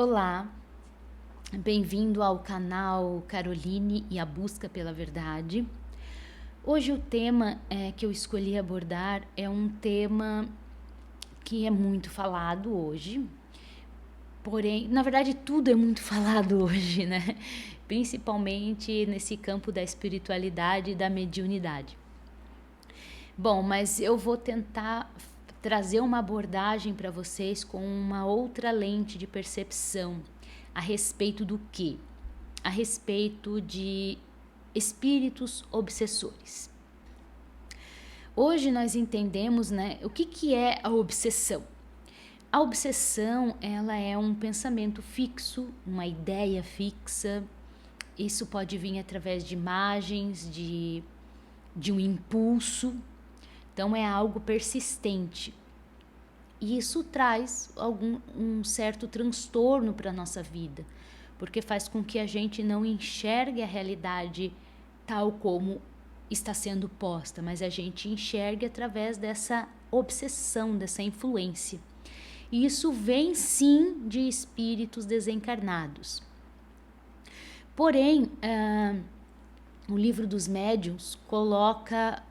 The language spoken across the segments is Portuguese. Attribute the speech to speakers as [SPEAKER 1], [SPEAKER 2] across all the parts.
[SPEAKER 1] Olá, bem-vindo ao canal Caroline e a Busca pela Verdade. Hoje o tema que eu escolhi abordar é um tema que é muito falado hoje, porém, na verdade tudo é muito falado hoje, né? Principalmente nesse campo da espiritualidade e da mediunidade. Bom, mas eu vou tentar trazer uma abordagem para vocês com uma outra lente de percepção a respeito do quê? A respeito de espíritos obsessores. Hoje nós entendemos, né, o que é a obsessão. A obsessão, ela é um pensamento fixo, uma ideia fixa. Isso pode vir através de imagens, de um impulso. Então é algo persistente. E isso traz um certo transtorno para a nossa vida, porque faz com que a gente não enxergue a realidade tal como está sendo posta, mas a gente enxergue através dessa obsessão, dessa influência. E isso vem sim de espíritos desencarnados. Porém, o livro dos médiuns coloca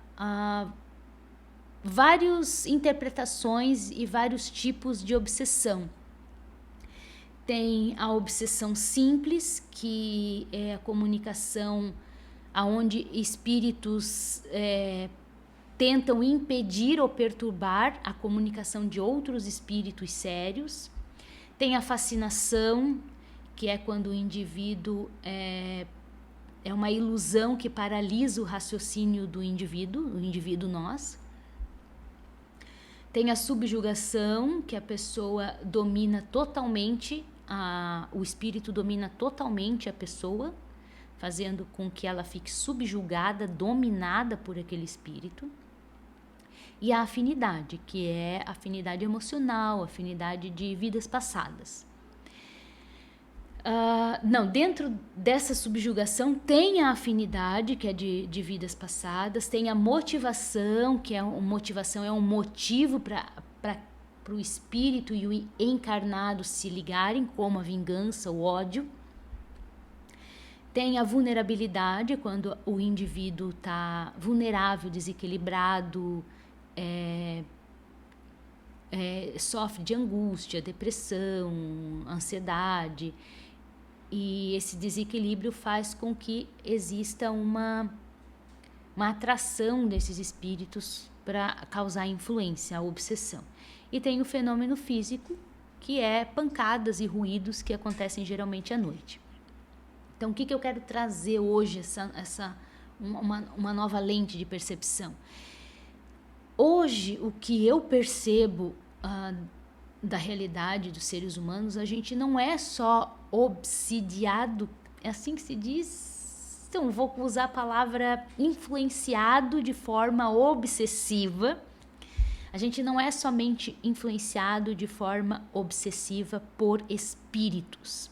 [SPEAKER 1] várias interpretações e vários tipos de obsessão. Tem a obsessão simples, que é a comunicação onde espíritos tentam impedir ou perturbar a comunicação de outros espíritos sérios. Tem a fascinação, que é quando o indivíduo é uma ilusão que paralisa o raciocínio do indivíduo, o indivíduo nós. Tem a subjugação, que a pessoa domina totalmente, o espírito domina totalmente a pessoa, fazendo com que ela fique subjugada, dominada por aquele espírito. E a afinidade, que é afinidade emocional, afinidade de vidas passadas. Dentro dessa subjugação tem a afinidade, que é de vidas passadas, tem a motivação, que é um motivo para o espírito e o encarnado se ligarem, como a vingança, o ódio. Tem a vulnerabilidade, quando o indivíduo está vulnerável, desequilibrado, sofre de angústia, depressão, ansiedade. E esse desequilíbrio faz com que exista uma atração desses espíritos para causar influência, a obsessão. E tem o fenômeno físico, que é pancadas e ruídos que acontecem geralmente à noite. Então, o que eu quero trazer hoje, uma nova lente de percepção? Hoje, o que eu percebo da realidade dos seres humanos, a gente não é só obsidiado, é assim que se diz? Então, vou usar a palavra influenciado de forma obsessiva. A gente não é somente influenciado de forma obsessiva por espíritos.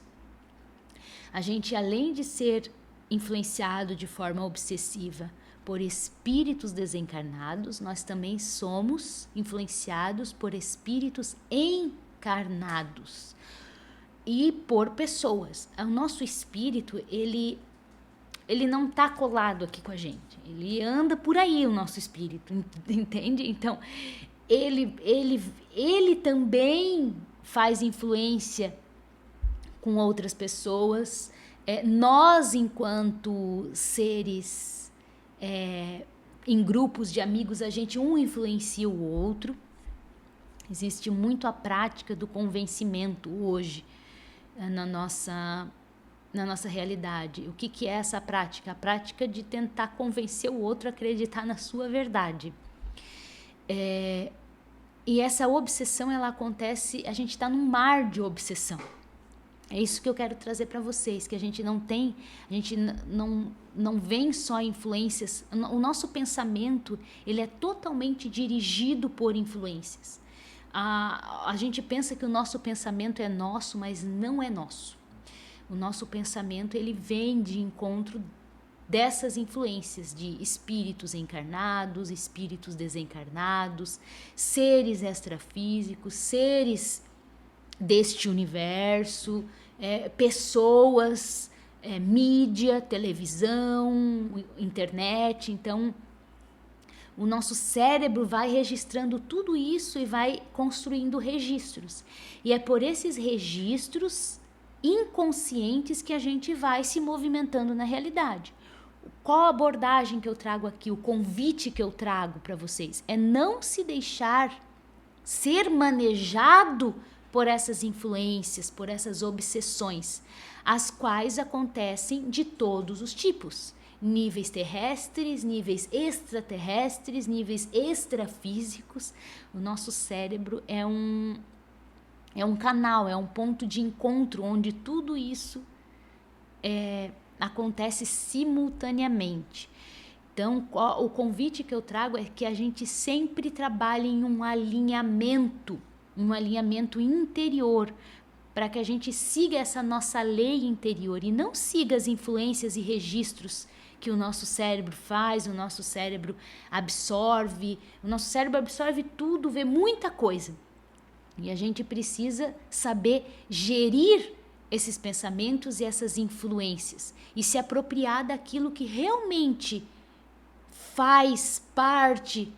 [SPEAKER 1] A gente, além de ser influenciado de forma obsessiva por espíritos desencarnados, nós também somos influenciados por espíritos encarnados e por pessoas. O nosso espírito, ele não está colado aqui com a gente, ele anda por aí, o nosso espírito, entende? Então, ele também faz influência com outras pessoas. Nós, enquanto seres em grupos de amigos, a gente influencia o outro. Existe muito a prática do convencimento hoje na nossa realidade. O que é essa prática? A prática de tentar convencer o outro a acreditar na sua verdade. E essa obsessão, ela acontece, a gente está num mar de obsessão. É isso que eu quero trazer para vocês, que a gente não vem só influências. O nosso pensamento, ele é totalmente dirigido por influências. A gente pensa que o nosso pensamento é nosso, mas não é nosso. O nosso pensamento, ele vem de encontro dessas influências de espíritos encarnados, espíritos desencarnados, seres extrafísicos, seres deste universo, pessoas, mídia, televisão, internet. Então, o nosso cérebro vai registrando tudo isso e vai construindo registros. E é por esses registros inconscientes que a gente vai se movimentando na realidade. Qual a abordagem que eu trago aqui, o convite que eu trago para vocês? É não se deixar ser manejado por essas influências, por essas obsessões, as quais acontecem de todos os tipos. Níveis terrestres, níveis extraterrestres, níveis extrafísicos. O nosso cérebro é um canal, é um ponto de encontro onde tudo isso acontece simultaneamente. Então, o convite que eu trago é que a gente sempre trabalhe em um alinhamento interior, para que a gente siga essa nossa lei interior e não siga as influências e registros que o nosso cérebro faz, o nosso cérebro absorve. O nosso cérebro absorve tudo, vê muita coisa. E a gente precisa saber gerir esses pensamentos e essas influências e se apropriar daquilo que realmente faz parte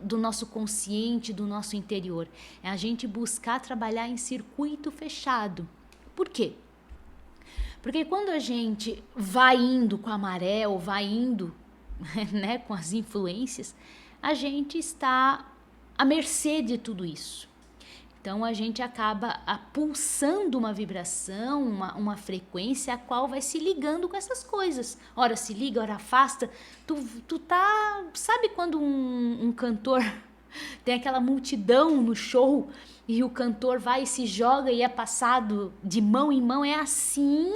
[SPEAKER 1] do nosso consciente, do nosso interior. É a gente buscar trabalhar em circuito fechado. Por quê? Porque quando a gente vai indo com a maré ou vai indo, né, com as influências, a gente está à mercê de tudo isso. Então a gente acaba pulsando uma vibração, uma frequência a qual vai se ligando com essas coisas. Ora se liga, ora afasta. Tu tá... Sabe quando um cantor tem aquela multidão no show e o cantor vai e se joga e é passado de mão em mão? É assim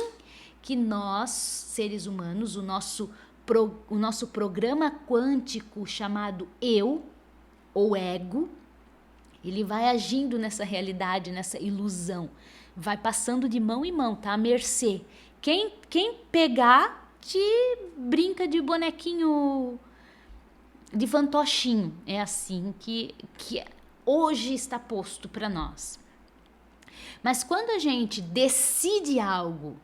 [SPEAKER 1] que nós, seres humanos, o nosso programa quântico chamado eu, ou ego, ele vai agindo nessa realidade, nessa ilusão. Vai passando de mão em mão, tá? À mercê. Quem pegar, te brinca de bonequinho, de fantochinho. É assim que hoje está posto para nós. Mas quando a gente decide algo,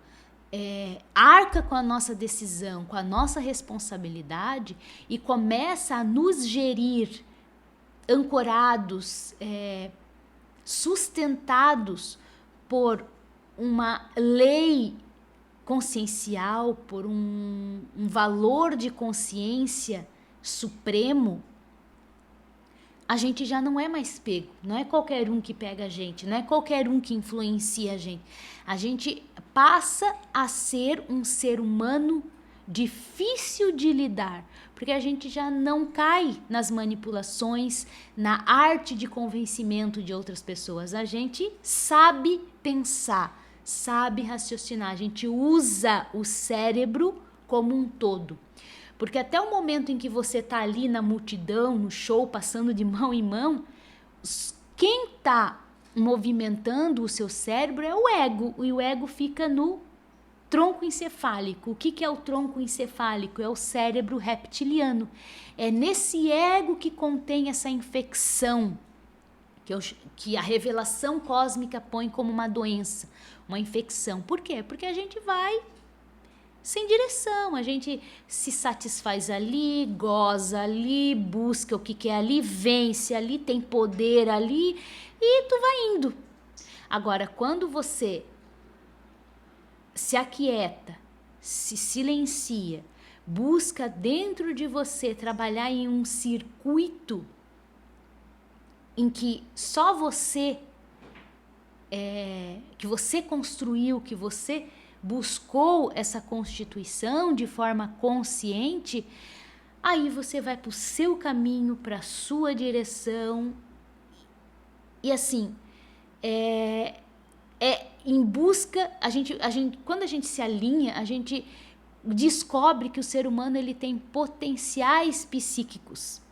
[SPEAKER 1] arca com a nossa decisão, com a nossa responsabilidade e começa a nos gerir ancorados, sustentados por uma lei consciencial, por um valor de consciência supremo, a gente já não é mais pego. Não é qualquer um que pega a gente, não é qualquer um que influencia a gente. A gente passa a ser um ser humano difícil de lidar, porque a gente já não cai nas manipulações, na arte de convencimento de outras pessoas. A gente sabe pensar, sabe raciocinar, a gente usa o cérebro como um todo. Porque até o momento em que você está ali na multidão, no show, passando de mão em mão, quem está movimentando o seu cérebro é o ego, e o ego fica no tronco encefálico. O que é o tronco encefálico? É o cérebro reptiliano. É nesse ego que contém essa infecção, que a revelação cósmica põe como uma doença, uma infecção. Por quê? Porque a gente vai sem direção, a gente se satisfaz ali, goza ali, busca o que quer ali, vence ali, tem poder ali e tu vai indo. Agora, quando você se aquieta, se silencia, busca dentro de você trabalhar em um circuito em que só você, que você construiu, que você buscou essa constituição de forma consciente, aí você vai para o seu caminho, para a sua direção. E assim, em busca, quando a gente se alinha, a gente descobre que o ser humano ele tem potenciais psíquicos.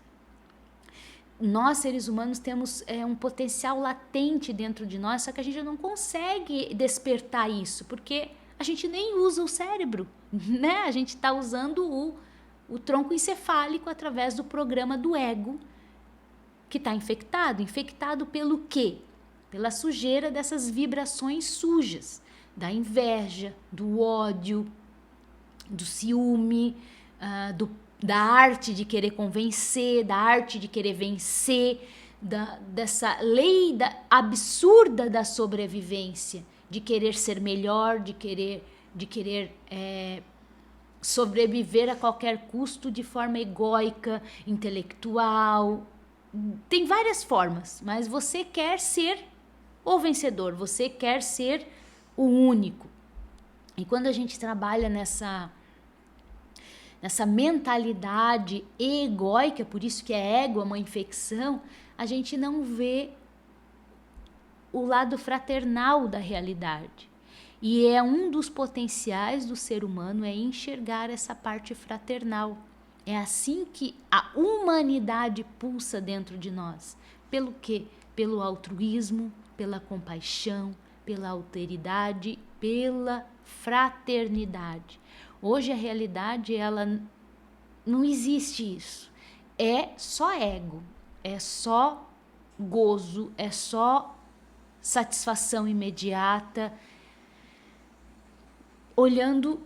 [SPEAKER 1] Nós, seres humanos, temos um potencial latente dentro de nós, só que a gente não consegue despertar isso, porque a gente nem usa o cérebro, né? A gente está usando o tronco encefálico através do programa do ego, que está infectado. Infectado pelo quê? pela sujeira dessas vibrações sujas, da inveja, do ódio, do ciúme, da arte de querer convencer, da arte de querer vencer, dessa lei absurda da sobrevivência, de querer ser melhor, de querer sobreviver a qualquer custo de forma egóica, intelectual. Tem várias formas, mas você quer ser o vencedor, você quer ser o único. E quando a gente trabalha nessa mentalidade egóica, por isso que é ego, é uma infecção, a gente não vê o lado fraternal da realidade. E é um dos potenciais do ser humano é enxergar essa parte fraternal. É assim que a humanidade pulsa dentro de nós. Pelo quê? Pelo altruísmo, pela compaixão, pela alteridade, pela fraternidade. Hoje a realidade, ela não existe isso. É só ego, é só gozo, é só satisfação imediata, olhando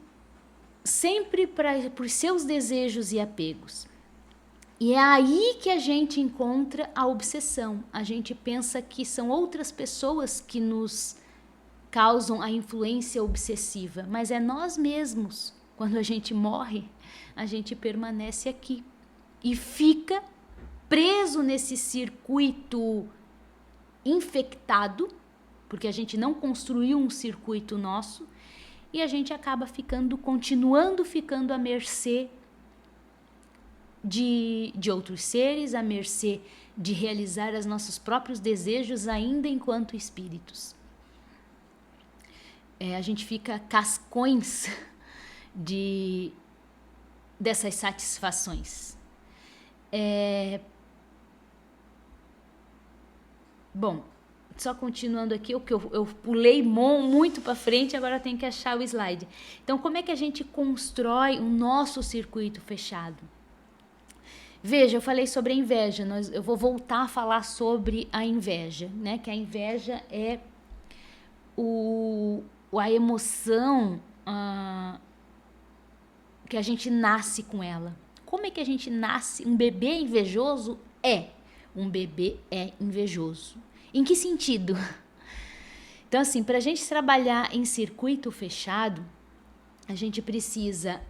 [SPEAKER 1] sempre para os seus desejos e apegos. E é aí que a gente encontra a obsessão. A gente pensa que são outras pessoas que nos causam a influência obsessiva, mas é nós mesmos. Quando a gente morre, a gente permanece aqui e fica preso nesse circuito infectado, porque a gente não construiu um circuito nosso, e a gente acaba continuando ficando à mercê de outros seres, à mercê de realizar os nossos próprios desejos ainda enquanto espíritos. A gente fica cascões dessas satisfações. Bom, só continuando aqui, o que eu pulei muito para frente, agora eu tenho que achar o slide. Então, como é que a gente constrói o nosso circuito fechado? Veja, eu falei sobre a inveja, eu vou voltar a falar sobre a inveja, né? Que a inveja é a emoção que a gente nasce com ela. Como é que a gente nasce? Um bebê invejoso um bebê é invejoso. Em que sentido? Então, assim, para a gente trabalhar em circuito fechado, a gente precisa...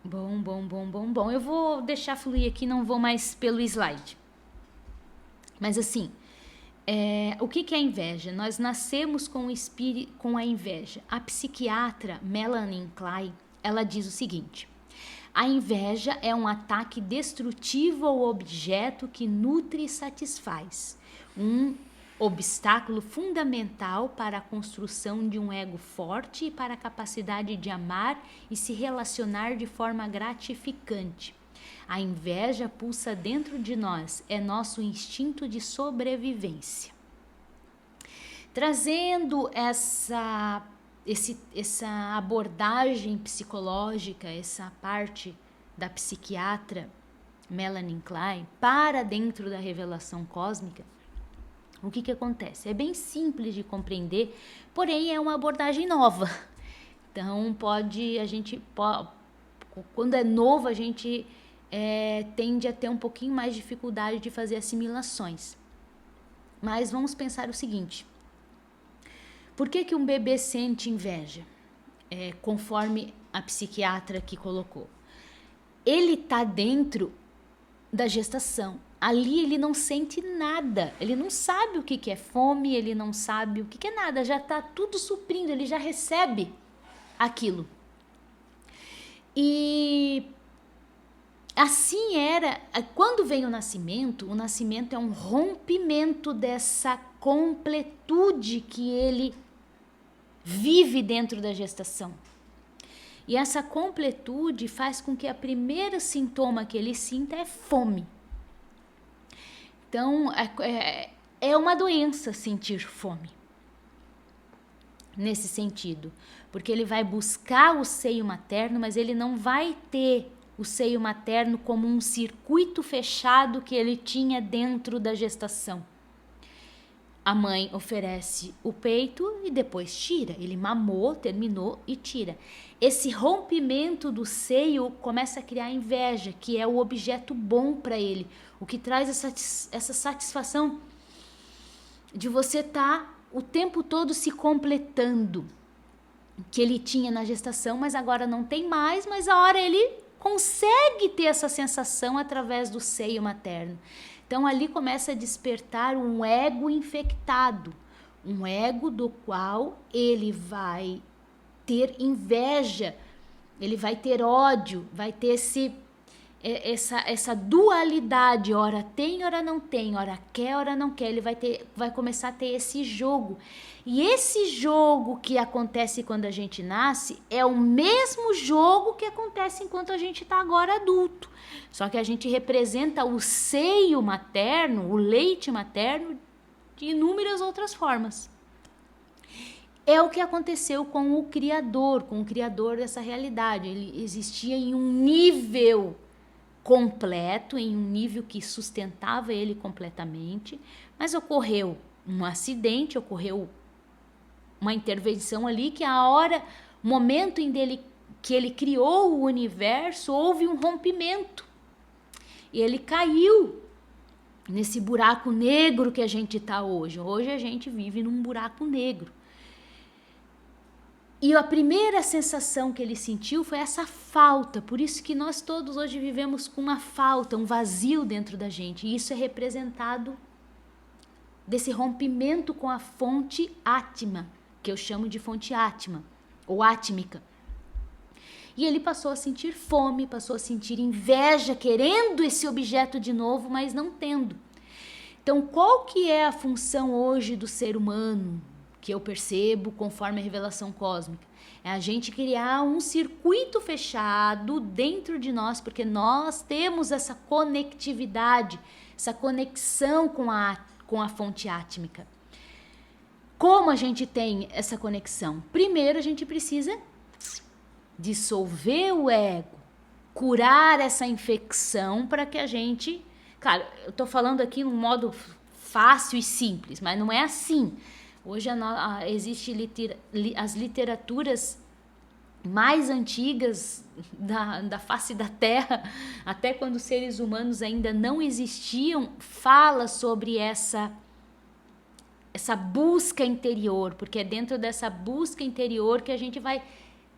[SPEAKER 1] Bom. Eu vou deixar fluir aqui, não vou mais pelo slide. Mas, assim, o que é a inveja? Nós nascemos com a inveja. A psiquiatra Melanie Klein, ela diz o seguinte: a inveja é um ataque destrutivo ao objeto que nutre e satisfaz, um obstáculo fundamental para a construção de um ego forte e para a capacidade de amar e se relacionar de forma gratificante. A inveja pulsa dentro de nós, é nosso instinto de sobrevivência. Trazendo essa abordagem psicológica, essa parte da psiquiatra Melanie Klein para dentro da revelação cósmica, o que acontece? É bem simples de compreender, porém é uma abordagem nova. Então quando é novo, a gente tende a ter um pouquinho mais de dificuldade de fazer assimilações. Mas vamos pensar o seguinte: por que um bebê sente inveja? Conforme a psiquiatra aqui colocou. Ele está dentro da gestação. Ali ele não sente nada. Ele não sabe o que é fome, ele não sabe o que é nada. Já está tudo suprindo, ele já recebe aquilo. E assim era. Quando vem o nascimento é um rompimento dessa completude que ele vive dentro da gestação. E essa completude faz com que o primeiro sintoma que ele sinta é fome. Então, é uma doença sentir fome. Nesse sentido. Porque ele vai buscar o seio materno, mas ele não vai ter o seio materno como um circuito fechado que ele tinha dentro da gestação. A mãe oferece o peito e depois tira. Ele mamou, terminou e tira. Esse rompimento do seio começa a criar inveja, que é o objeto bom para ele. O que traz essa satisfação de você estar o tempo todo se completando. Que ele tinha na gestação, mas agora não tem mais, mas a hora ele consegue ter essa sensação através do seio materno. Então ali começa a despertar um ego infectado, um ego do qual ele vai ter inveja, ele vai ter ódio, vai ter essa dualidade, ora tem, ora não tem, ora quer, ora não quer. Ele vai começar a ter esse jogo. E esse jogo que acontece quando a gente nasce é o mesmo jogo que acontece enquanto a gente está agora adulto. Só que a gente representa o seio materno, o leite materno, de inúmeras outras formas. É o que aconteceu com o criador dessa realidade. Ele existia em um nível completo, em um nível que sustentava ele completamente, mas ocorreu um acidente, ocorreu uma intervenção ali que momento em que ele criou o universo, houve um rompimento e ele caiu nesse buraco negro que a gente está hoje. Hoje a gente vive num buraco negro. E a primeira sensação que ele sentiu foi essa falta. Por isso que nós todos hoje vivemos com uma falta, um vazio dentro da gente. E isso é representado desse rompimento com a fonte átma, que eu chamo de fonte átma, ou átmica. E ele passou a sentir fome, passou a sentir inveja, querendo esse objeto de novo, mas não tendo. Então, qual que é a função hoje do ser humano, que eu percebo conforme a revelação cósmica? É a gente criar um circuito fechado dentro de nós, porque nós temos essa conectividade, essa conexão com a fonte átmica. Como a gente tem essa conexão? Primeiro, a gente precisa dissolver o ego, curar essa infecção para que a gente... Claro, eu estou falando aqui num modo fácil e simples, mas não é assim. Hoje existe as literaturas mais antigas da face da Terra, até quando os seres humanos ainda não existiam, fala sobre essa busca interior, porque é dentro dessa busca interior que a gente vai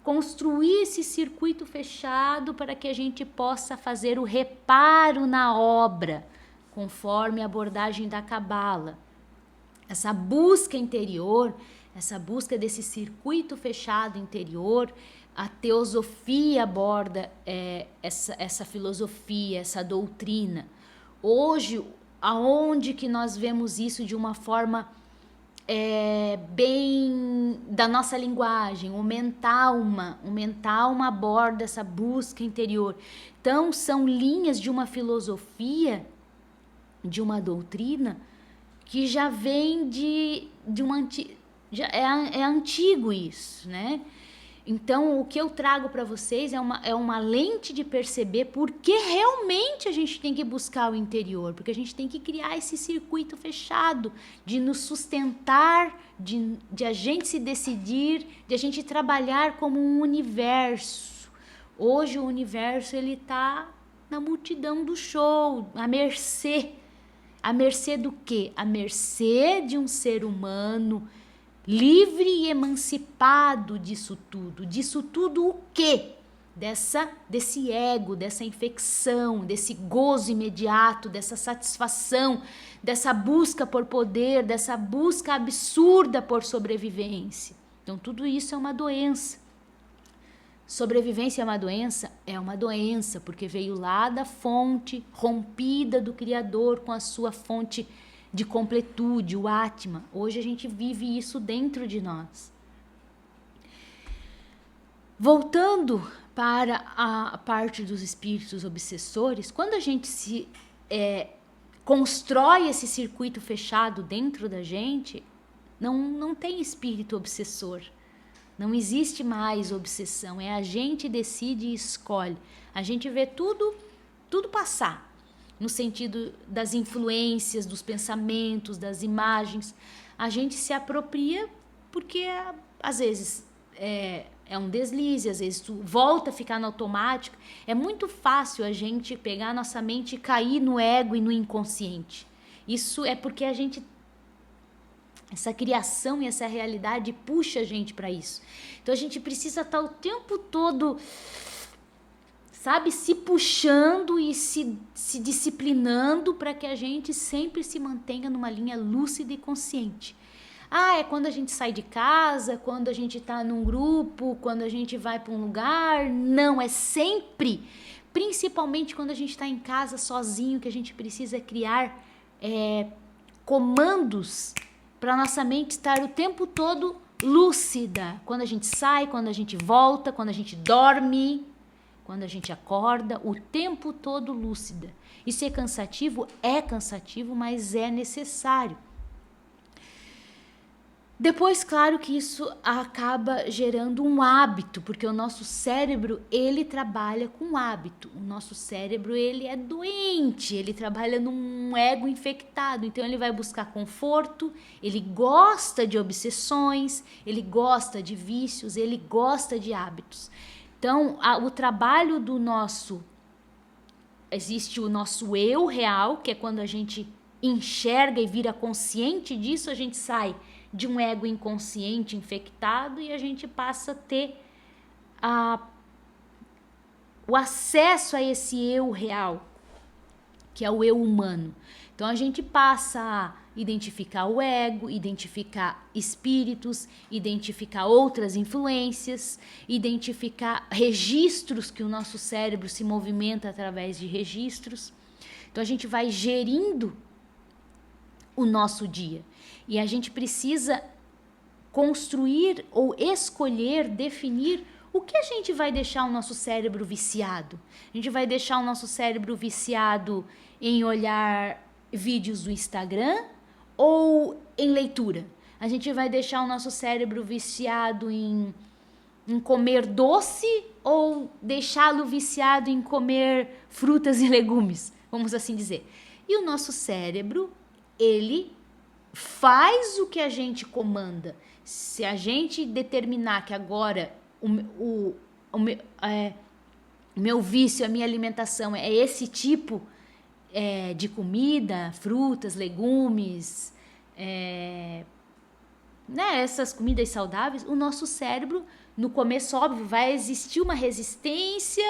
[SPEAKER 1] construir esse circuito fechado para que a gente possa fazer o reparo na obra, conforme a abordagem da Cabala. Essa busca interior, essa busca desse circuito fechado interior, a teosofia aborda essa filosofia, essa doutrina. Hoje, aonde que nós vemos isso de uma forma bem da nossa linguagem? O mentalma aborda essa busca interior. Então, são linhas de uma filosofia, de uma doutrina, que já vem de uma já é antigo isso, né? Então, o que eu trago para vocês é uma lente de perceber por que realmente a gente tem que buscar o interior, porque a gente tem que criar esse circuito fechado de nos sustentar, de a gente se decidir, de a gente trabalhar como um universo. Hoje o universo ele está na multidão do show, à mercê. À mercê do quê? À mercê de um ser humano livre e emancipado disso tudo. Disso tudo o quê? Desse ego, dessa infecção, desse gozo imediato, dessa satisfação, dessa busca por poder, dessa busca absurda por sobrevivência. Então tudo isso é uma doença. Sobrevivência é uma doença? É uma doença, porque veio lá da fonte rompida do Criador com a sua fonte de completude, o Atma. Hoje a gente vive isso dentro de nós. Voltando para a parte dos espíritos obsessores, quando a gente constrói esse circuito fechado dentro da gente, não tem espírito obsessor. Não existe mais obsessão, a gente decide e escolhe. A gente vê tudo passar. no sentido das influências, dos pensamentos, das imagens. A gente se apropria porque às vezes é um deslize, às vezes tu volta a ficar no automático. É muito fácil a gente pegar a nossa mente e cair no ego e no inconsciente. Isso é porque essa criação e essa realidade puxa a gente para isso. Então a gente precisa estar o tempo todo, sabe, se puxando e se disciplinando para que a gente sempre se mantenha numa linha lúcida e consciente. É quando a gente sai de casa, quando a gente está num grupo, quando a gente vai para um lugar. Não, é sempre, principalmente quando a gente está em casa sozinho, que a gente precisa criar comandos para nossa mente estar o tempo todo lúcida. Quando a gente sai, quando a gente volta, quando a gente dorme, quando a gente acorda, o tempo todo lúcida. Isso é cansativo, mas é necessário. Depois, claro que isso acaba gerando um hábito, porque o nosso cérebro, ele trabalha com hábito. O nosso cérebro, ele é doente, ele trabalha num ego infectado. Então, ele vai buscar conforto, ele gosta de obsessões, ele gosta de vícios, ele gosta de hábitos. Então, o trabalho do existe o nosso eu real, que é quando a gente enxerga e vira consciente disso, a gente sai de um ego inconsciente infectado e a gente passa a ter o acesso a esse eu real, que é o eu humano. Então a gente passa a identificar o ego, identificar espíritos, identificar outras influências, identificar registros, que o nosso cérebro se movimenta através de registros. Então a gente vai gerindo o nosso dia. E a gente precisa construir ou escolher, definir o que a gente vai deixar o nosso cérebro viciado. A gente vai deixar o nosso cérebro viciado em olhar vídeos do Instagram ou em leitura. A gente vai deixar o nosso cérebro viciado em comer doce ou deixá-lo viciado em comer frutas e legumes, vamos assim dizer. E o nosso cérebro, ele faz o que a gente comanda. Se a gente determinar que agora o meu vício, a minha alimentação é esse tipo de comida, frutas, legumes, essas comidas saudáveis, o nosso cérebro, no começo, óbvio, vai existir uma resistência,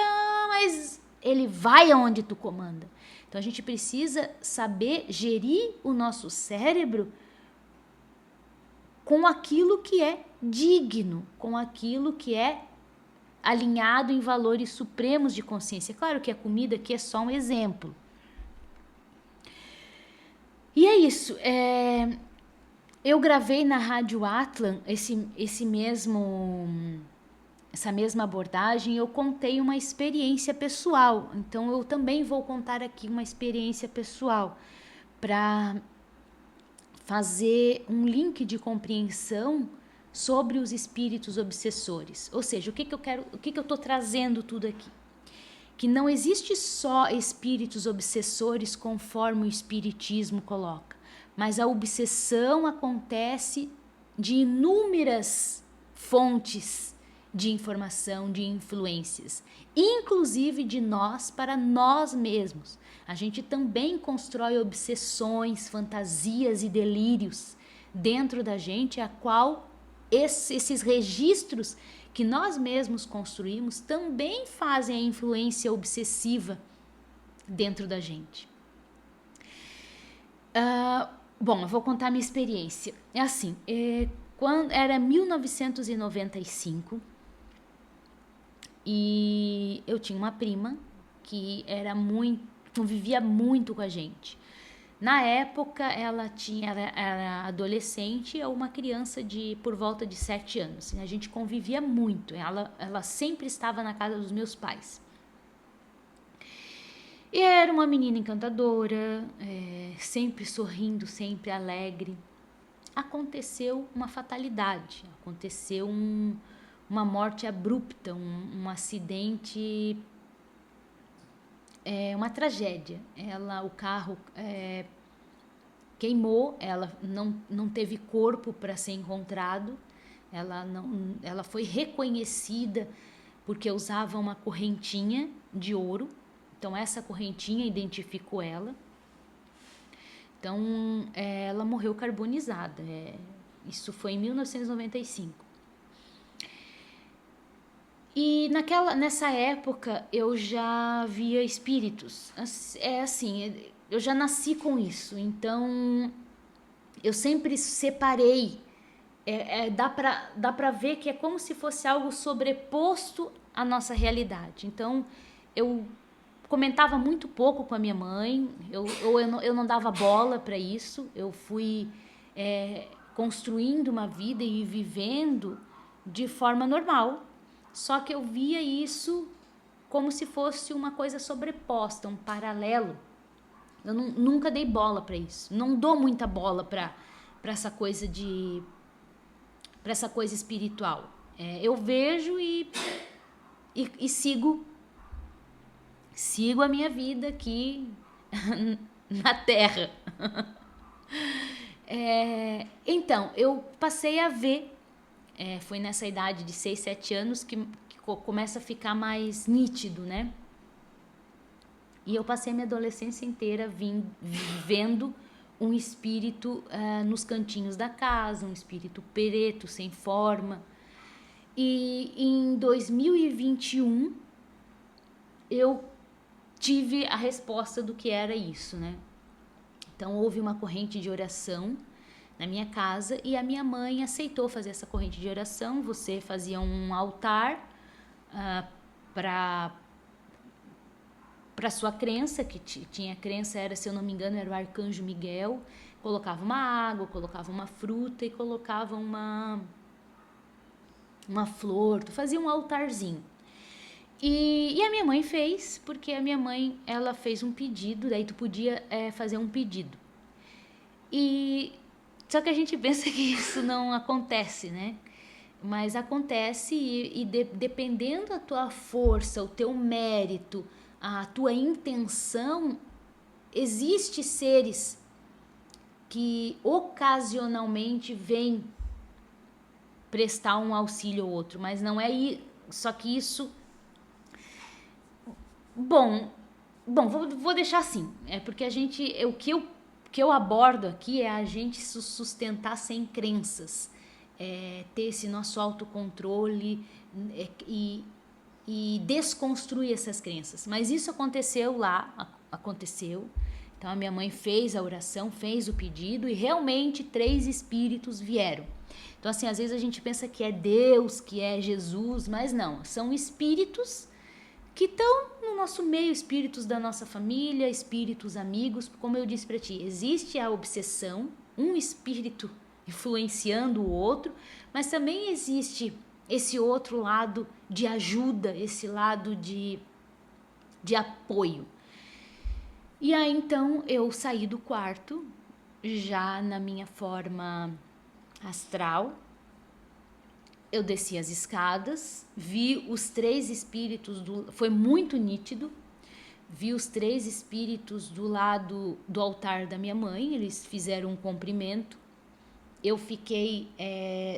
[SPEAKER 1] mas ele vai aonde tu comanda. Então a gente precisa saber gerir o nosso cérebro com aquilo que é digno, com aquilo que é alinhado em valores supremos de consciência. Claro que a comida aqui é só um exemplo. E é isso. Eu gravei na Rádio Atlan essa mesma abordagem. Eu contei uma experiência pessoal. Então eu também vou contar aqui uma experiência pessoal para fazer um link de compreensão sobre os espíritos obsessores. Ou seja, o que eu estou trazendo tudo aqui? Que não existe só espíritos obsessores conforme o espiritismo coloca, mas a obsessão acontece de inúmeras fontes de informação, de influências, inclusive de nós para nós mesmos. A gente também constrói obsessões, fantasias e delírios dentro da gente, a qual esses registros que nós mesmos construímos também fazem a influência obsessiva dentro da gente. Bom, eu vou contar a minha experiência. É assim, quando era 1995 e eu tinha uma prima que convivia muito com a gente. Na época, ela era adolescente ou uma criança por volta de 7 anos. A gente convivia muito. Ela sempre estava na casa dos meus pais. E era uma menina encantadora, sempre sorrindo, sempre alegre. Aconteceu uma fatalidade. Aconteceu uma morte abrupta, um acidente uma tragédia. O carro queimou, ela não teve corpo para ser encontrado, ela foi reconhecida porque usava uma correntinha de ouro, então essa correntinha identificou ela. Então ela morreu carbonizada, isso foi em 1995. E nessa época eu já via espíritos, eu já nasci com isso, então eu sempre separei, dá pra ver que é como se fosse algo sobreposto à nossa realidade. Então eu comentava muito pouco com a minha mãe, eu não dava bola para isso, eu fui construindo uma vida e vivendo de forma normal. Só que eu via isso como se fosse uma coisa sobreposta, um paralelo. Eu nunca dei bola para isso. Não dou muita bola para essa coisa para essa coisa espiritual. Eu vejo e sigo a minha vida aqui na Terra. Então, eu passei a ver. Foi nessa idade de 6, 7 anos que começa a ficar mais nítido, né? E eu passei a minha adolescência inteira vendo um espírito nos cantinhos da casa, um espírito preto, sem forma. E em 2021 eu tive a resposta do que era isso, né? Então houve uma corrente de oração na minha casa e a minha mãe aceitou fazer essa corrente de oração. Você fazia um altar para sua crença, que tinha crença, se eu não me engano, era o Arcanjo Miguel. Colocava uma água, colocava uma fruta e colocava uma flor. Tu fazia um altarzinho. E a minha mãe fez, porque a minha mãe, ela fez um pedido, daí tu podia fazer um pedido. Só que a gente pensa que isso não acontece, né? Mas acontece e dependendo da tua força, o teu mérito, a tua intenção, existem seres que ocasionalmente vêm prestar um auxílio ou outro, mas não é só que isso. Bom, vou deixar assim, porque o que eu abordo aqui é a gente se sustentar sem crenças, ter esse nosso autocontrole e desconstruir essas crenças. Mas isso aconteceu lá, aconteceu. Então a minha mãe fez a oração, fez o pedido e realmente 3 espíritos vieram. Então assim, às vezes a gente pensa que é Deus, que é Jesus, mas não, são espíritos que estão no nosso meio, espíritos da nossa família, espíritos amigos. Como eu disse para ti, existe a obsessão, um espírito influenciando o outro, mas também existe esse outro lado de ajuda, esse lado de apoio. E aí então eu saí do quarto, já na minha forma astral. Eu desci as escadas, vi os 3 espíritos, foi muito nítido, vi os 3 espíritos do lado do altar da minha mãe, eles fizeram um cumprimento. Eu fiquei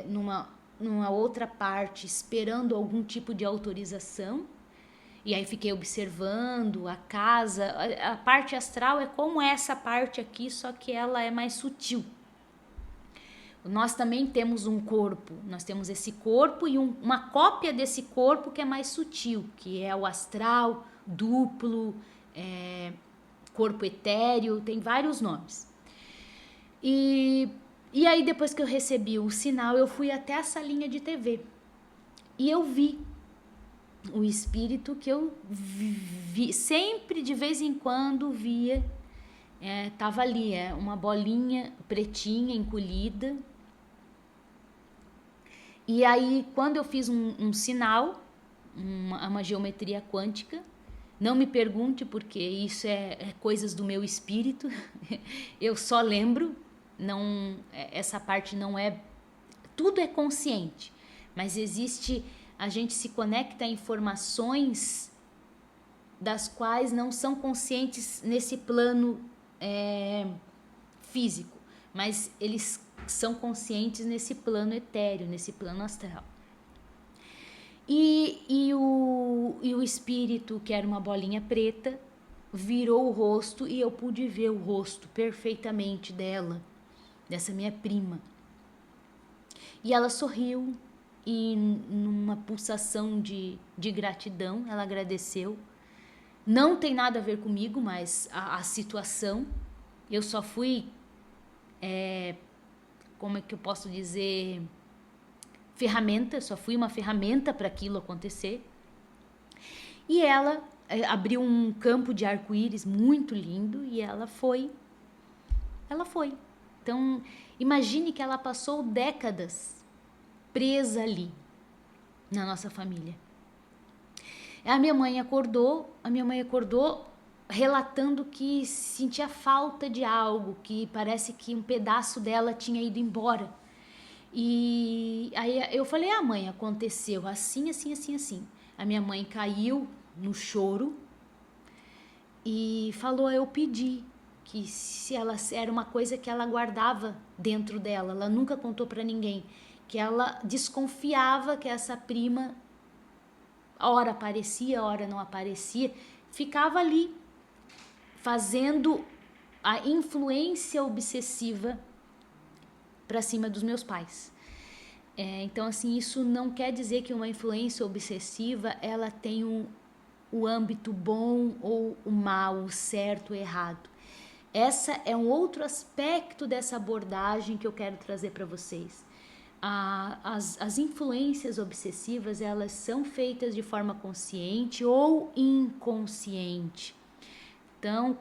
[SPEAKER 1] numa outra parte esperando algum tipo de autorização, e aí fiquei observando a casa. A parte astral é como essa parte aqui, só que ela é mais sutil. Nós também temos um corpo, nós temos esse corpo e uma cópia desse corpo que é mais sutil, que é o astral, duplo, corpo etéreo, tem vários nomes. E aí depois que eu recebi o sinal, eu fui até a salinha de TV e eu vi o espírito que eu vi, sempre de vez em quando via, tava ali, uma bolinha pretinha, encolhida. E aí, quando eu fiz um sinal, uma geometria quântica, não me pergunte porque isso é coisas do meu espírito, eu só lembro, essa parte não é, tudo é consciente, mas existe, a gente se conecta a informações das quais não são conscientes nesse plano físico, mas eles são conscientes nesse plano etéreo, nesse plano astral. E o espírito, que era uma bolinha preta, virou o rosto e eu pude ver o rosto perfeitamente dela, dessa minha prima. E ela sorriu e numa pulsação de gratidão, ela agradeceu. Não tem nada a ver comigo, mas a situação, eu só fui, como é que eu posso dizer, ferramenta, só fui uma ferramenta para aquilo acontecer. E ela abriu um campo de arco-íris muito lindo e ela foi. Então, imagine que ela passou décadas presa ali na nossa família. A minha mãe acordou relatando que sentia falta de algo, que parece que um pedaço dela tinha ido embora. E aí eu falei, mãe, aconteceu assim, assim, assim, assim. A minha mãe caiu no choro e falou, eu pedi, que se ela era uma coisa que ela guardava dentro dela, ela nunca contou para ninguém, que ela desconfiava que essa prima, ora aparecia, ora não aparecia, ficava ali fazendo a influência obsessiva para cima dos meus pais. Então, assim, isso não quer dizer que uma influência obsessiva ela tem o âmbito bom ou o mal, o certo ou errado. Essa é um outro aspecto dessa abordagem que eu quero trazer para vocês. As influências obsessivas, elas são feitas de forma consciente ou inconsciente. Então,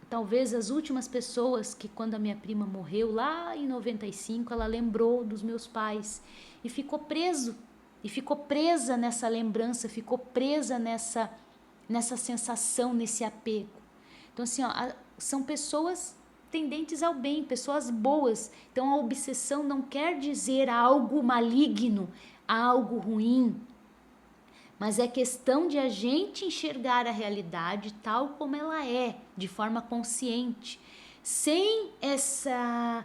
[SPEAKER 1] talvez as últimas pessoas que quando a minha prima morreu lá em 95, ela lembrou dos meus pais e ficou presa nessa lembrança, ficou presa nessa sensação, nesse apego. Então, assim, são pessoas tendentes ao bem, pessoas boas. Então, a obsessão não quer dizer algo maligno, algo ruim, mas é questão de a gente enxergar a realidade tal como ela é, de forma consciente, sem essa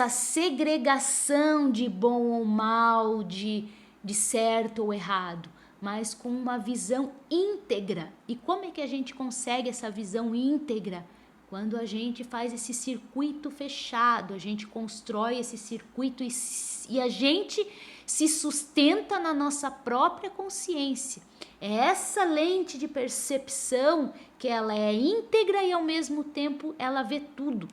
[SPEAKER 1] segregação de bom ou mal, de certo ou errado, mas com uma visão íntegra. E como é que a gente consegue essa visão íntegra? Quando a gente faz esse circuito fechado, a gente constrói esse circuito e a gente se sustenta na nossa própria consciência. É essa lente de percepção que ela é íntegra e ao mesmo tempo ela vê tudo.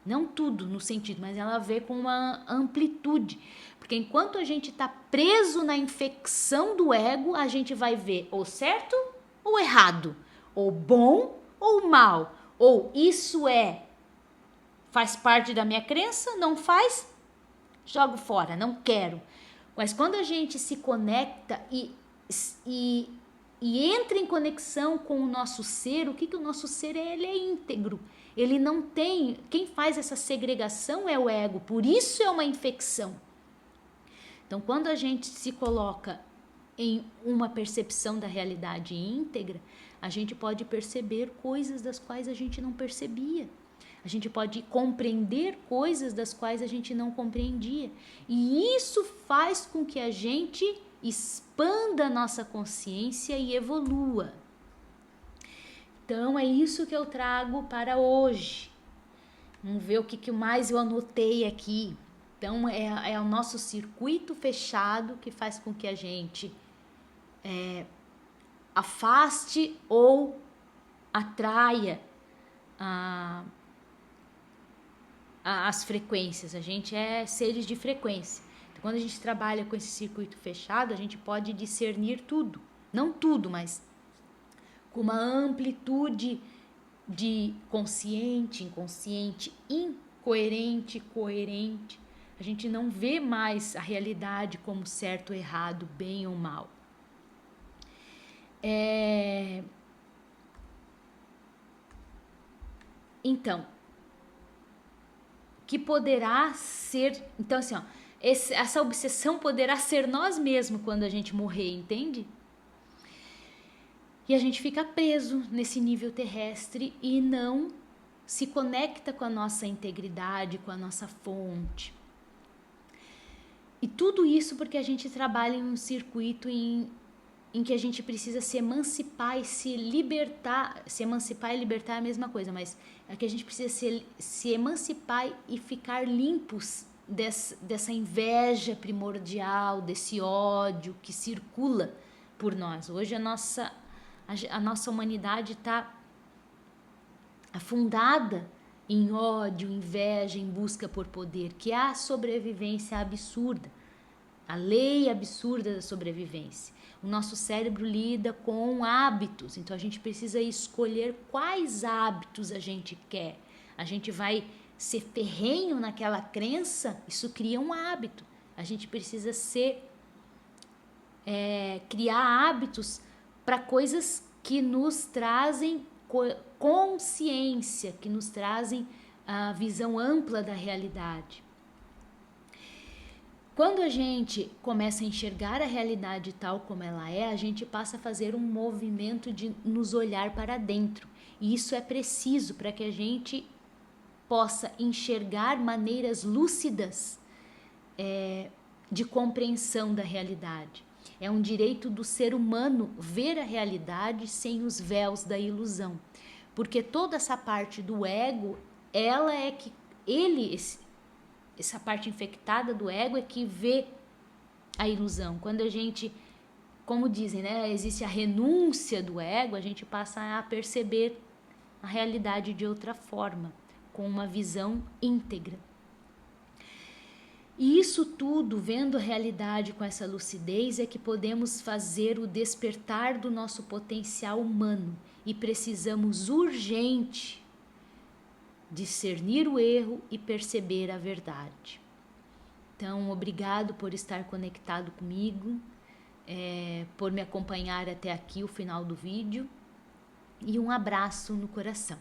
[SPEAKER 1] Não tudo no sentido, mas ela vê com uma amplitude. Porque enquanto a gente está preso na infecção do ego, a gente vai ver ou certo ou errado, ou bom ou mal, ou isso faz parte da minha crença, não faz, jogo fora, não quero. Mas quando a gente se conecta e entra em conexão com o nosso ser, o que o nosso ser é? Ele é íntegro. Ele não tem... Quem faz essa segregação é o ego. Por isso é uma infecção. Então, quando a gente se coloca em uma percepção da realidade íntegra, a gente pode perceber coisas das quais a gente não percebia. A gente pode compreender coisas das quais a gente não compreendia. E isso faz com que a gente expanda a nossa consciência e evolua. Então, é isso que eu trago para hoje. Vamos ver o que mais eu anotei aqui. Então, é o nosso circuito fechado que faz com que a gente afaste ou atraia as frequências. A gente é seres de frequência. Então, quando a gente trabalha com esse circuito fechado, a gente pode discernir tudo. Não tudo, mas com uma amplitude de consciente, inconsciente, incoerente, coerente. A gente não vê mais a realidade como certo ou errado, bem ou mal. Então, que poderá ser... Então, assim, essa obsessão poderá ser nós mesmos quando a gente morrer, entende? E a gente fica preso nesse nível terrestre e não se conecta com a nossa integridade, com a nossa fonte. E tudo isso porque a gente trabalha em um circuito em que a gente precisa se emancipar e se libertar. Se emancipar e libertar é a mesma coisa, mas é que a gente precisa se emancipar e ficar limpos dessa inveja primordial, desse ódio que circula por nós. Hoje a nossa humanidade está afundada em ódio, inveja, em busca por poder, que é a sobrevivência absurda, a lei absurda da sobrevivência. O nosso cérebro lida com hábitos, então a gente precisa escolher quais hábitos a gente quer. A gente vai ser ferrenho naquela crença, isso cria um hábito. A gente precisa criar hábitos para coisas que nos trazem consciência, que nos trazem a visão ampla da realidade. Quando a gente começa a enxergar a realidade tal como ela é, a gente passa a fazer um movimento de nos olhar para dentro. E isso é preciso para que a gente possa enxergar maneiras lúcidas de compreensão da realidade. É um direito do ser humano ver a realidade sem os véus da ilusão. Porque toda essa parte do ego, ela é que essa parte infectada do ego é que vê a ilusão. Quando a gente, como dizem, né, existe a renúncia do ego, a gente passa a perceber a realidade de outra forma, com uma visão íntegra. E isso tudo, vendo a realidade com essa lucidez, é que podemos fazer o despertar do nosso potencial humano e precisamos urgente discernir o erro e perceber a verdade. Então, obrigado por estar conectado comigo, por me acompanhar até aqui, o final do vídeo, e um abraço no coração.